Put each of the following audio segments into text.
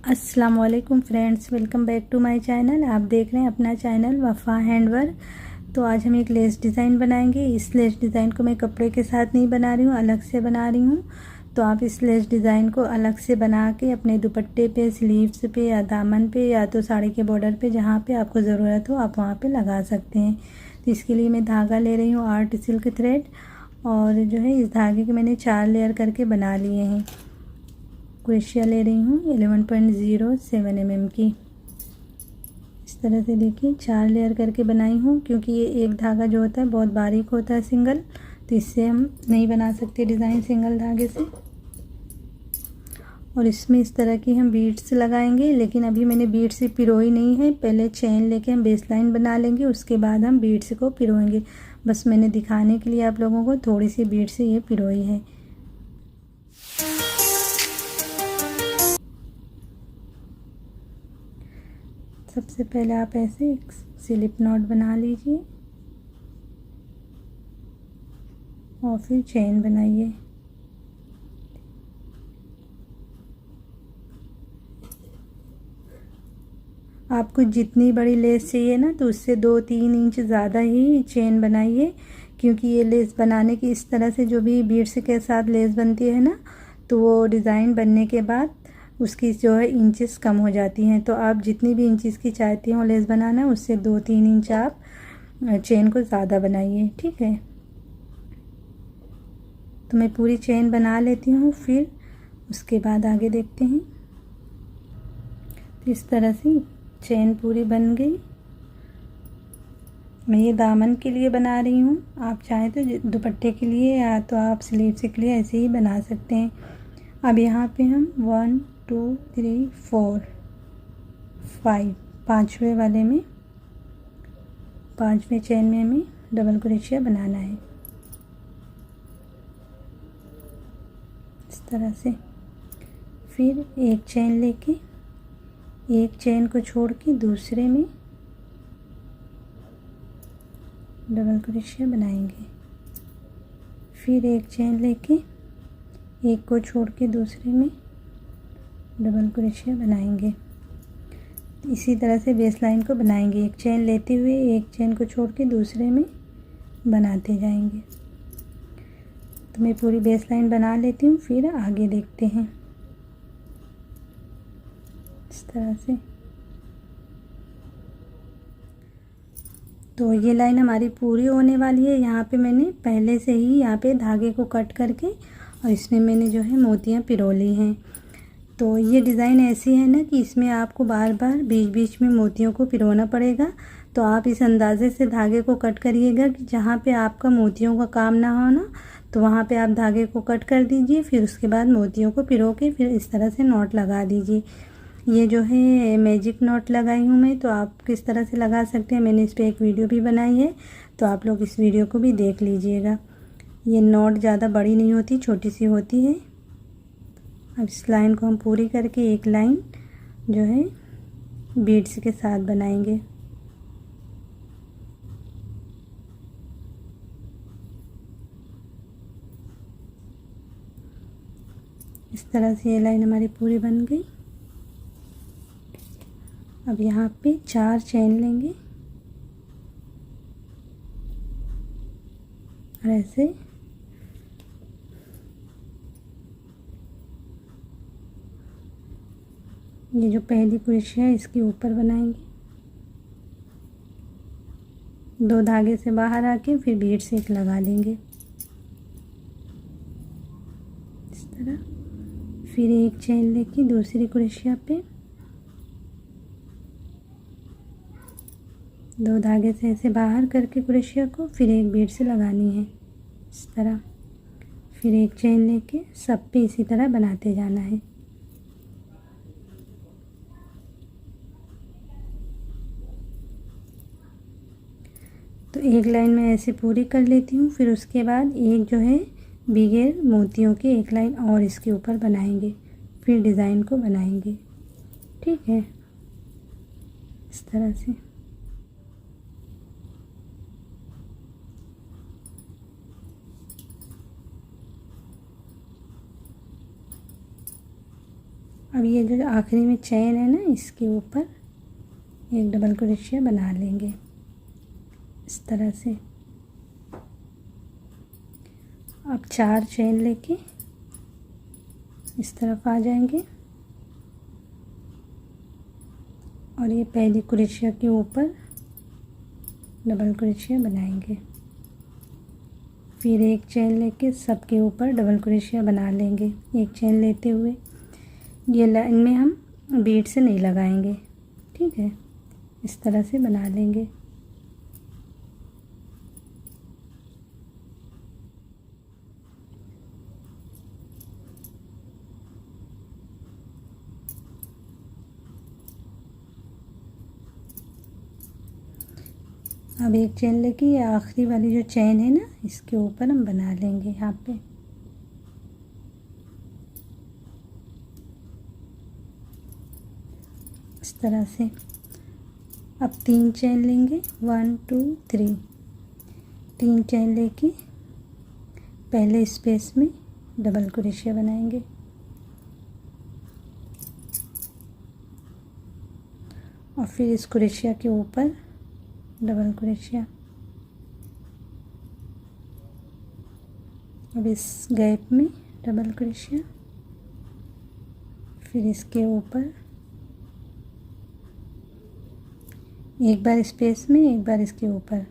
अस्सलाम वालेकुम friends, welcome back to my channel. आप देख रहे हैं अपना चैनल वफ़ा हैंडवर्क। तो आज हम एक लेस डिज़ाइन बनाएंगे। इस लेस डिज़ाइन को मैं कपड़े के साथ नहीं बना रही हूँ, अलग से बना रही हूँ। तो आप इस लेस डिज़ाइन को अलग से बना के अपने दुपट्टे पे, स्लीव्स पे या दामन पे या तो साड़ी के बॉर्डर पे, जहाँ पे आपको ज़रूरत हो आप वहाँ पे लगा सकते हैं। तो इसके लिए मैं धागा ले रही हूँ आर्ट सिल्क थ्रेड, और जो है इस धागे के मैंने 4 लेयर करके बना लिए हैं। क्रोशिया ले रही हूँ 11.07 mm की। इस तरह से देखिए 4 लेयर करके बनाई हूँ, क्योंकि ये एक धागा जो होता है बहुत बारीक होता है सिंगल, तो इससे हम नहीं बना सकते डिज़ाइन सिंगल धागे से। और इसमें इस तरह की हम बीड्स लगाएंगे, लेकिन अभी मैंने बीड्स से पिरोई नहीं है। पहले चेन लेके हम बेस लाइन बना लेंगे, उसके बाद हम बीड्स को पिरोएंगे। बस मैंने दिखाने के लिए आप लोगों को थोड़ी सी बीड्स से ये पिरोई है। सबसे पहले आप ऐसे एक स्लिप नॉट बना लीजिए और फिर चेन बनाइए। आपको जितनी बड़ी लेस चाहिए ना, तो उससे 2-3 इंच ज़्यादा ही चेन बनाइए, क्योंकि ये लेस बनाने की इस तरह से जो भी बीड्स के साथ लेस बनती है ना, तो वो डिज़ाइन बनने के बाद उसकी जो है इंचेस कम हो जाती हैं। तो आप जितनी भी इंचेस की चाहती हो लेस बनाना, उससे 2-3 इंच आप चेन को ज़्यादा बनाइए, ठीक है। तो मैं पूरी चेन बना लेती हूँ, फिर उसके बाद आगे देखते हैं। तो इस तरह से चेन पूरी बन गई। मैं ये दामन के लिए बना रही हूँ, आप चाहें तो दुपट्टे के लिए या तो आप स्लीव्स के लिए ऐसे ही बना सकते हैं। अब यहाँ पे हम 1 2 3 4 5 पाँचवें वाले में, 5वें चेन में हमें डबल क्रोशिया बनाना है इस तरह से। फिर एक चेन लेके, एक चेन को छोड़ के दूसरे में डबल क्रोशिया बनाएंगे। फिर एक चेन लेके, एक को छोड़ के दूसरे में डबल क्रोशिया बनाएंगे। इसी तरह से बेस लाइन को बनाएंगे, एक चेन लेते हुए एक चेन को छोड़ के दूसरे में बनाते जाएंगे। तो मैं पूरी बेस लाइन बना लेती हूँ, फिर आगे देखते हैं इस तरह से। तो ये लाइन हमारी पूरी होने वाली है। यहाँ पे मैंने पहले से ही यहाँ पे धागे को कट करके और इसमें मैंने जो है मोतियाँ पिरो ली हैं। तो ये डिज़ाइन ऐसी है ना कि इसमें आपको बार बार बीच बीच में मोतियों को पिरोना पड़ेगा। तो आप इस अंदाजे से धागे को कट करिएगा कि जहाँ पे आपका मोतियों का काम ना हो ना, तो वहाँ पे आप धागे को कट कर दीजिए। फिर उसके बाद मोतियों को पिरो के फिर इस तरह से नॉट लगा दीजिए। ये जो है मैजिक नॉट लगाई हूँ मैं, तो आप किस तरह से लगा सकते हैं, मैंने इस पर एक वीडियो भी बनाई है, तो आप लोग इस वीडियो को भी देख लीजिएगा। ये नॉट ज़्यादा बड़ी नहीं होती, छोटी सी होती है। अब इस लाइन को हम पूरी करके एक लाइन जो है बीड्स के साथ बनाएंगे। इस तरह से ये लाइन हमारी पूरी बन गई। अब यहाँ पे 4 चेन लेंगे और ऐसे ये जो पहली क्रोशिया है इसके ऊपर बनाएंगे। 2 धागे से बाहर आके फिर बीड से एक लगा लेंगे इस तरह। फिर एक चेन लेके दूसरी क्रोशिया पे 2 धागे से ऐसे बाहर करके क्रोशिया को फिर एक बीड से लगानी है इस तरह। फिर एक चेन लेके सब पे इसी तरह बनाते जाना है। तो एक लाइन में ऐसे पूरी कर लेती हूँ, फिर उसके बाद एक जो है बगैर मोतियों की एक लाइन और इसके ऊपर बनाएंगे, फिर डिज़ाइन को बनाएंगे, ठीक है, इस तरह से। अब ये जो आखिरी में चेन है ना, इसके ऊपर एक डबल क्रोशिया बना लेंगे इस तरह से। अब 4 चेन लेके इस तरफ आ जाएंगे और ये पहली क्रोशिया के ऊपर डबल क्रोशिया बनाएंगे। फिर एक चेन लेके सबके ऊपर डबल क्रोशिया बना लेंगे। एक चेन लेते हुए ये लाइन में हम बीड से नहीं लगाएंगे, ठीक है, इस तरह से बना लेंगे। अब एक चेन लेके ये आखिरी वाली जो चेन है ना, इसके ऊपर हम बना लेंगे यहाँ पे। इस तरह से। अब 3 चेन लेंगे, 1 2 3। 3 चेन लेके पहले स्पेस में डबल क्रोशिया बनाएंगे और फिर इस क्रोशिया के ऊपर डबल क्रोशिया। अब इस गैप में डबल क्रोशिया, फिर इसके ऊपर एक बार स्पेस में, एक बार इसके ऊपर।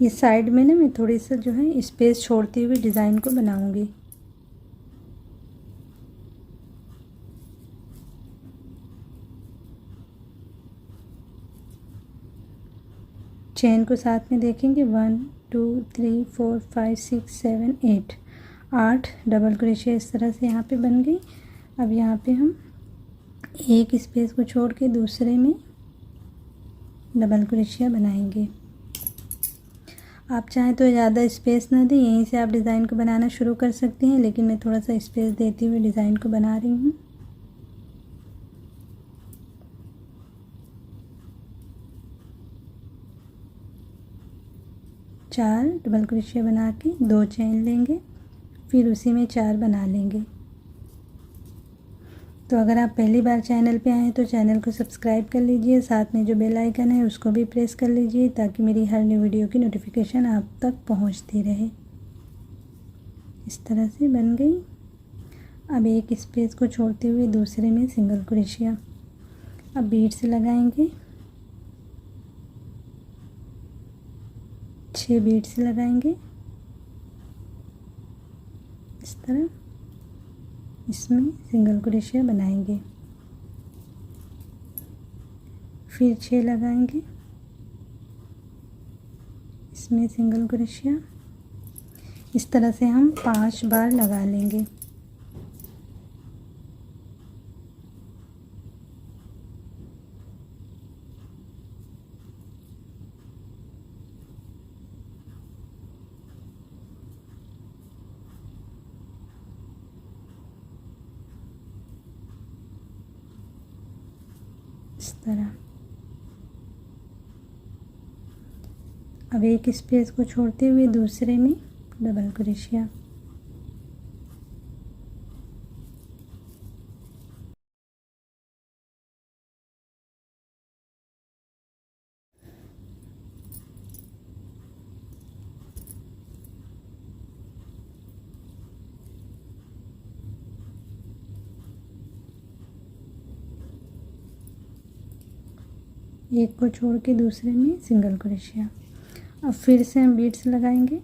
ये साइड में ना मैं थोड़ी सा जो है स्पेस छोड़ते हुए डिज़ाइन को बनाऊंगी। चेन को साथ में देखेंगे, 1 2 3 4 5 6 7 8। 8 डबल क्रोशिया इस तरह से यहाँ पे बन गई। अब यहाँ पे हम एक स्पेस को छोड़ के दूसरे में डबल क्रोशिया बनाएंगे। आप चाहें तो ज़्यादा स्पेस ना दें, यहीं से आप डिज़ाइन को बनाना शुरू कर सकते हैं, लेकिन मैं थोड़ा सा स्पेस देती हुए डिज़ाइन को बना रही हूँ। चार डबल क्रोशिया बना के 2 चेन लेंगे, फिर उसी में 4 बना लेंगे। तो अगर आप पहली बार चैनल पे आए हैं तो चैनल को सब्सक्राइब कर लीजिए, साथ में जो बेल आइकन है उसको भी प्रेस कर लीजिए ताकि मेरी हर न्यू वीडियो की नोटिफिकेशन आप तक पहुंचती रहे। इस तरह से बन गई। अब एक स्पेस को छोड़ते हुए दूसरे में सिंगल क्रोशिया। अब बीड से लगाएंगे, 6 बीड से लगाएंगे इस तरह। इसमें सिंगल क्रोशिया बनाएंगे, फिर 6 लगाएंगे, इसमें सिंगल क्रोशिया। इस तरह से हम 5 बार लगा लेंगे। इस तरह। अब एक स्पेस को छोड़ते हुए दूसरे में डबल क्रोशिया। एक को छोड़ के दूसरे में सिंगल क्रोशिया। अब फिर से हम बीड्स लगाएंगे,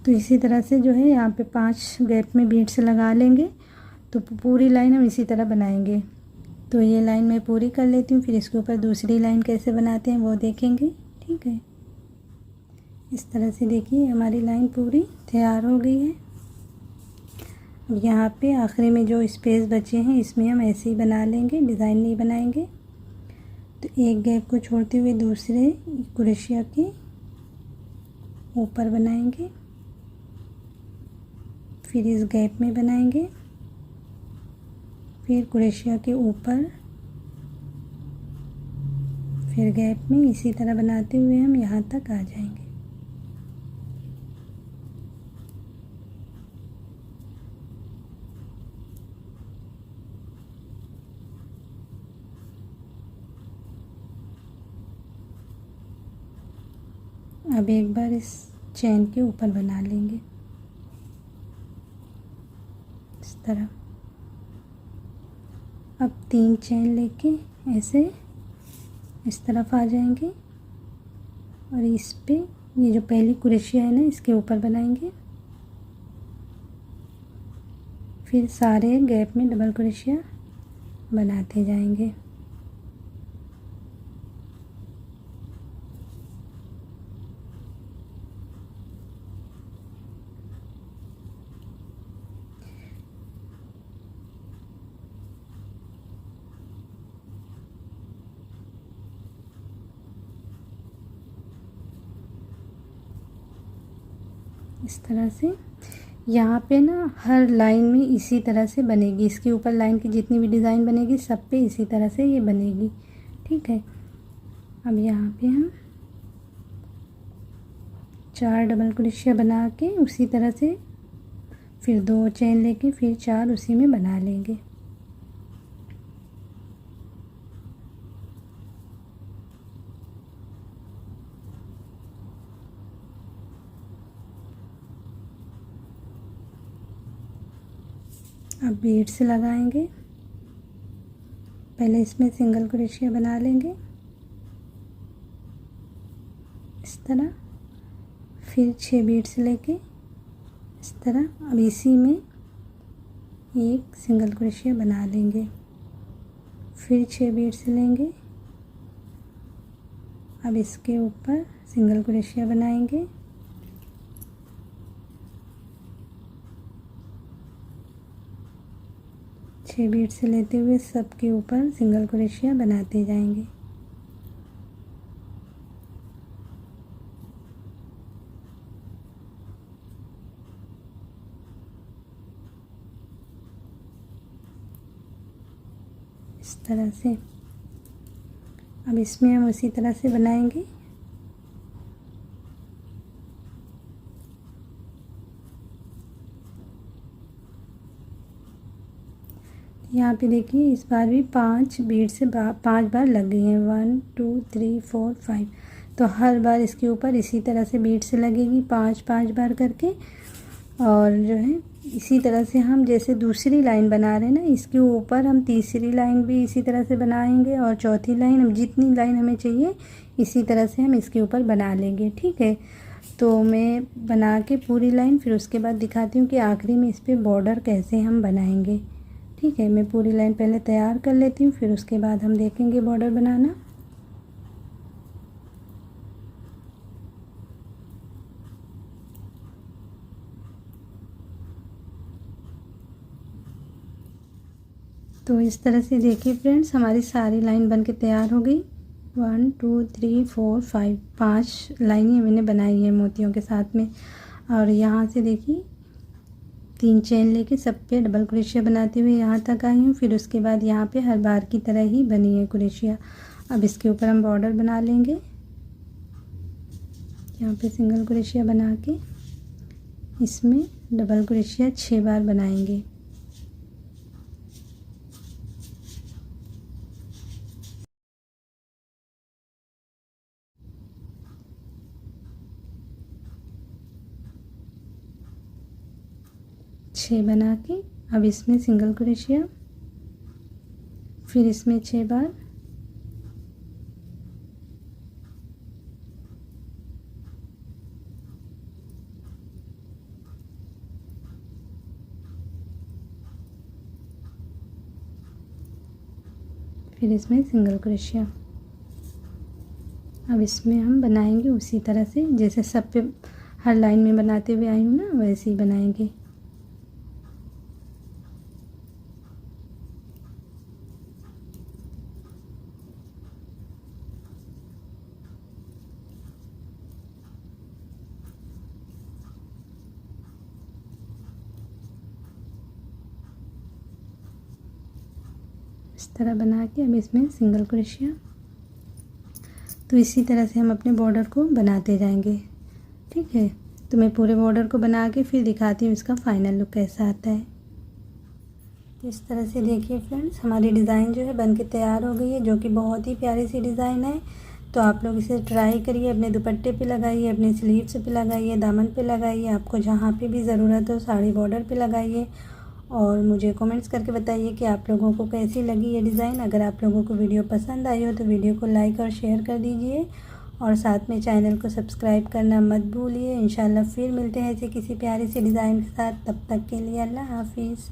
तो इसी तरह से जो है यहाँ पे 5 गैप में बीड्स लगा लेंगे। तो पूरी लाइन हम इसी तरह बनाएंगे। तो ये लाइन मैं पूरी कर लेती हूँ, फिर इसके ऊपर दूसरी लाइन कैसे बनाते हैं वो देखेंगे, ठीक है। इस तरह से देखिए हमारी लाइन पूरी तैयार हो गई है। अब यहाँ पे आखिरी में जो स्पेस बचे हैं इसमें हम ऐसे ही बना लेंगे, डिज़ाइन नहीं बनाएंगे। तो एक गैप को छोड़ते हुए दूसरे क्रोशिया के ऊपर बनाएंगे, फिर इस गैप में बनाएंगे, फिर क्रोशिया के ऊपर, फिर गैप में। इसी तरह बनाते हुए हम यहाँ तक आ जाएंगे। अब एक बार इस चेन के ऊपर बना लेंगे इस तरह। अब 3 चेन लेके ऐसे इस तरफ आ जाएंगे और इस पे ये जो पहली कुरेशिया है ना इसके ऊपर बनाएंगे। फिर सारे गैप में डबल कुरेशिया बनाते जाएंगे। इस तरह से यहाँ पे ना हर लाइन में इसी तरह से बनेगी। इसके ऊपर लाइन की जितनी भी डिज़ाइन बनेगी सब पे इसी तरह से ये बनेगी। ठीक है, अब यहाँ पे हम 4 डबल क्रोशिया बना के उसी तरह से फिर 2 चेन लेके फिर 4 उसी में बना लेंगे। अब बीड्स लगाएंगे। पहले इसमें सिंगल क्रोशिया बना लेंगे इस तरह, फिर 6 बीड्स लेके इस तरह। अब इसी में एक सिंगल क्रोशिया बना लेंगे, फिर 6 बीड्स लेंगे। अब इसके ऊपर सिंगल क्रोशिया बनाएंगे, छः बीड्स लेते हुए सबके ऊपर सिंगल क्रोशिया बनाते जाएंगे। इस तरह से अब इसमें हम उसी तरह से बनाएंगे। यहाँ पे देखिए इस बार भी 5 बीड से 5 बार लग गई हैं। 1 2 3 4 5। तो हर बार इसके ऊपर इसी तरह से बीड से लगेगी 5 बार करके। और जो है इसी तरह से हम जैसे दूसरी लाइन बना रहे हैं ना, इसके ऊपर हम तीसरी लाइन भी इसी तरह से बनाएंगे और चौथी लाइन हम जितनी लाइन हमें चाहिए इसी तरह से हम इसके ऊपर बना लेंगे। ठीक है, तो मैं बना के पूरी लाइन फिर उसके बाद दिखाती हूँ कि आखिरी में इस पर बॉर्डर कैसे हम बनाएंगे। ठीक है, मैं पूरी लाइन पहले तैयार कर लेती हूँ, फिर उसके बाद हम देखेंगे बॉर्डर बनाना। तो इस तरह से देखिए फ्रेंड्स, हमारी सारी लाइन बन के तैयार हो गई। 1 2 3 4 5 5 लाइनें मैंने बनाई है मोतियों के साथ में। और यहाँ से देखिए 3 चेन लेके सब पे डबल क्रोशिया बनाते हुए यहाँ तक आई हूँ। फिर उसके बाद यहाँ पे हर बार की तरह ही बनी है क्रोशिया। अब इसके ऊपर हम बॉर्डर बना लेंगे। यहाँ पे सिंगल क्रोशिया बना के इसमें डबल क्रोशिया 6 बार बनाएंगे। छः बना के अब इसमें सिंगल क्रोशिया, फिर इसमें 6 बार, फिर इसमें सिंगल क्रोशिया। अब इसमें हम बनाएंगे उसी तरह से जैसे सब पे हर लाइन में बनाते हुए आई हूँ ना, वैसे ही बनाएंगे। इस तरह बना के अब इसमें सिंगल क्रोशिया। तो इसी तरह से हम अपने बॉर्डर को बनाते जाएंगे। ठीक है, तो मैं पूरे बॉर्डर को बना के फिर दिखाती हूँ इसका फाइनल लुक कैसा आता है। तो इस तरह से देखिए फ्रेंड्स, हमारी डिज़ाइन जो है बन के तैयार हो गई है, जो कि बहुत ही प्यारी सी डिज़ाइन है। तो आप लोग इसे ट्राई करिए, अपने दुपट्टे पे लगाइए, अपने स्लीव्स पे लगाइए, दामन पे लगाइए, आपको जहाँ पे भी ज़रूरत हो साड़ी बॉर्डर पे लगाइए। और मुझे कमेंट्स करके बताइए कि आप लोगों को कैसी लगी ये डिज़ाइन। अगर आप लोगों को वीडियो पसंद आई हो तो वीडियो को लाइक और शेयर कर दीजिए और साथ में चैनल को सब्सक्राइब करना मत भूलिए। इंशाल्लाह फिर मिलते हैं ऐसे किसी प्यारी सी डिज़ाइन के साथ। तब तक के लिए अल्लाह हाफिज़।